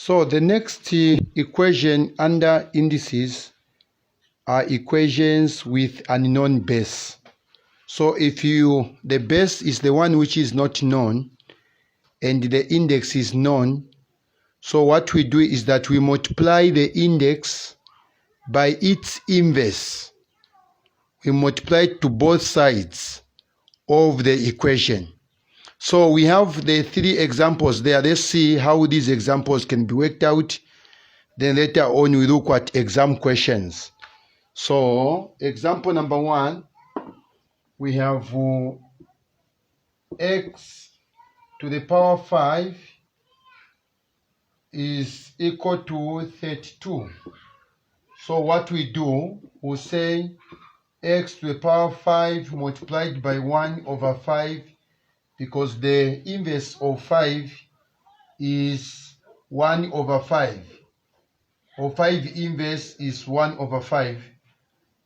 So the next equation under indices are equations with unknown base. So if the base is the one which is not known and the index is known, so what we do is that we multiply the index by its inverse. We multiply it to both sides of the equation. So we have the three examples there. Let's see how these examples can be worked out. Then later on we look at exam questions. So example number 1, we have x to the power 5 is equal to 32. So what we do, we'll say x to the power 5 multiplied by 1 over 5, because the inverse of 5 is 1 over 5, or 5 inverse is 1 over 5,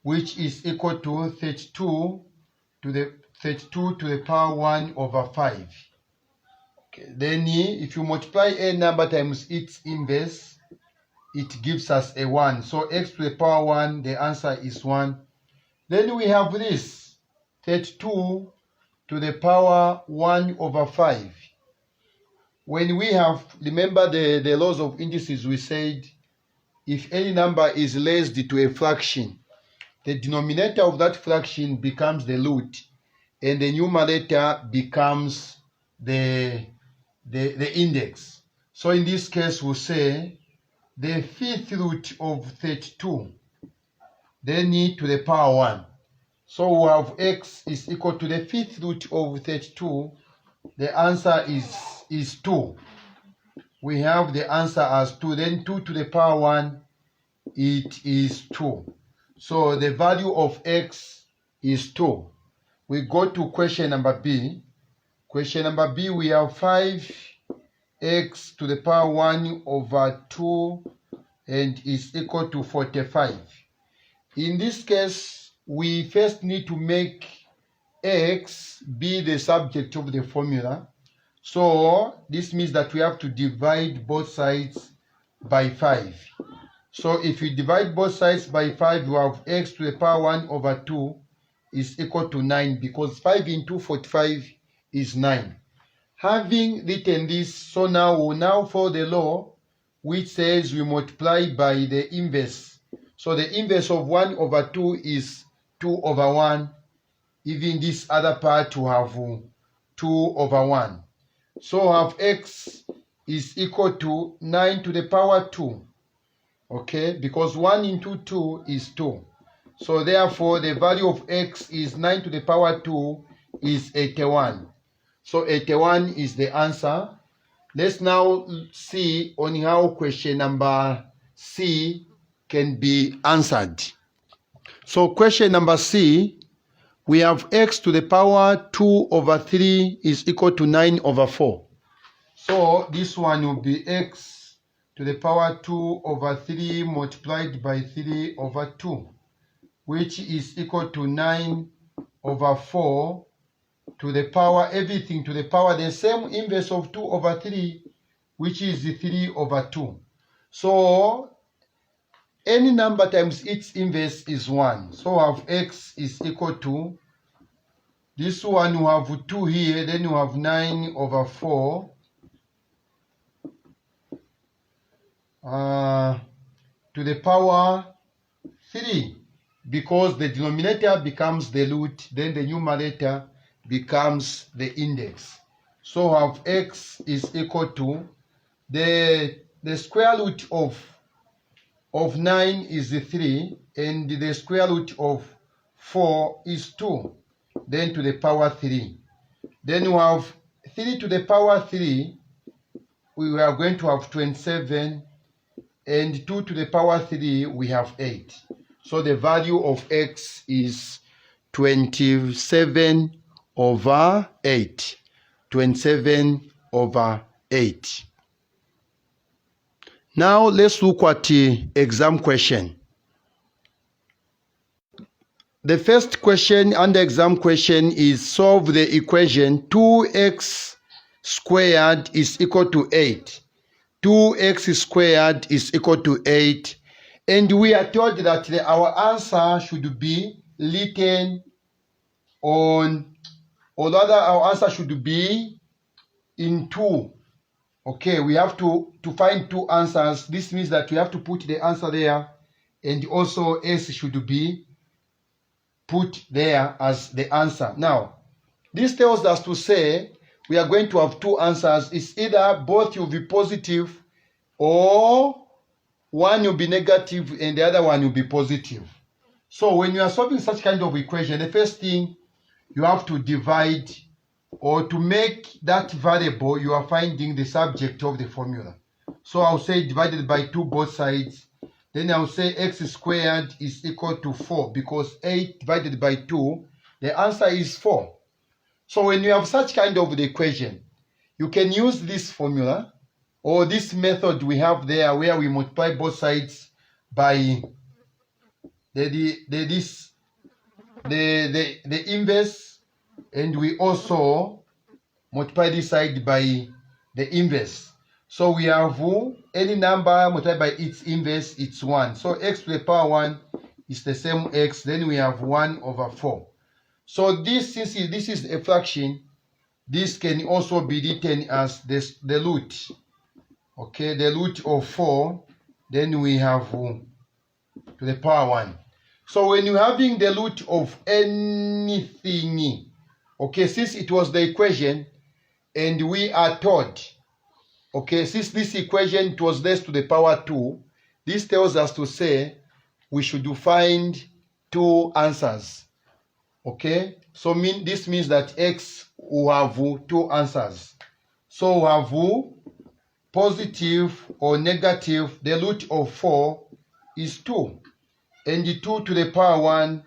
which is equal to 32 to the power 1 over 5. Okay. Then if you multiply a number times its inverse, it gives us a 1. So x to the power 1, the answer is 1. Then we have this 32 to the power 1 over 5. When we have, remember the laws of indices, we said if any number is raised to a fraction, the denominator of that fraction becomes the root and the numerator becomes the index. So in this case, we'll say the fifth root of 32, then to the power 1. So we have x is equal to the fifth root of 32. The answer is 2. We have the answer as 2. Then 2 to the power 1, it is 2. So the value of x is 2. We go to question number B. Question number B, we have 5x to the power 1 over 2 and is equal to 45. In this case, we first need to make x be the subject of the formula. So this means that we have to divide both sides by 5. So if we divide both sides by 5, we have x to the power 1 over 2 is equal to 9, because 5 into 45 is 9. Having written this, so now we now follow the law which says we multiply by the inverse. So the inverse of 1 over 2 is 2 over 1. Even this other part we have 2 over 1. So we have x is equal to 9 to the power 2. Okay, because 1 into 2 is 2. So therefore the value of x is 9 to the power 2 is 81. So 81 is the answer. Let's now see on how question number C can be answered. So question number C, we have x to the power 2 over 3 is equal to 9 over 4. So this one will be x to the power 2 over 3 multiplied by 3 over 2, which is equal to 9 over 4 to the power, everything to the power, the same inverse of 2 over 3, which is 3 over 2. So any number times its inverse is 1. So we have x is equal to, this one we have 2 here, then we have 9 over 4 to the power 3, because the denominator becomes the root, then the numerator becomes the index. So we have x is equal to the square root of 9 is 3, and the square root of 4 is 2, then to the power 3. Then we have 3 to the power 3, we are going to have 27, and 2 to the power 3, we have 8. So the value of x is 27 over 8. 27 over 8. Now let's look at the exam question. The first question under exam question is solve the equation 2x squared is equal to 8. 2x squared is equal to 8. And we are told that our answer should be written on, or rather our answer should be in 2. Okay, we have to find 2 answers. This means that we have to put the answer there, and also s should be put there as the answer. Now, this tells us to say we are going to have 2 answers. It's either both will be positive or one will be negative and the other one will be positive. So when you are solving such kind of equation, the first thing you have to divide, or to make that variable you are finding the subject of the formula. So I'll say divided by 2 both sides. Then I'll say x squared is equal to 4, because 8 divided by 2, the answer is 4. So when you have such kind of the equation, you can use this formula or this method we have there, where we multiply both sides by the inverse, and we also multiply this side by the inverse. So we have any number multiplied by its inverse, it's 1. So x to the power 1 is the same x. Then we have 1 over 4. So this, since this is a fraction, this can also be written as the root. Okay, the root of 4. Then we have to the power 1. So when you're having the root of anything, okay, since it was the equation, and we are told, okay, since this equation it was raised to the power 2, this tells us to say we should find 2 answers. Okay, so this means that x will have 2 answers. So we have positive or negative. The root of 4 is 2. And the 2 to the power 1,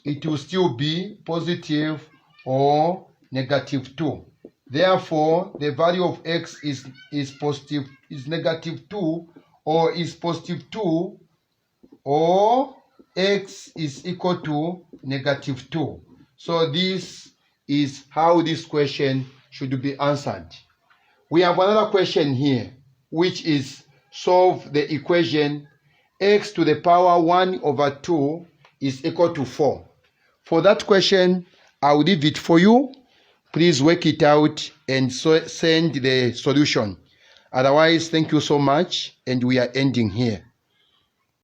it will still be positive or negative 2. Therefore, the value of x is positive, is negative 2, or is positive 2, or x is equal to negative 2. So this is how this question should be answered. We have another question here, which is solve the equation x to the power 1 over 2 is equal to 4. For that question, I will leave it for you. Please work it out and send the solution. Otherwise, thank you so much, and we are ending here.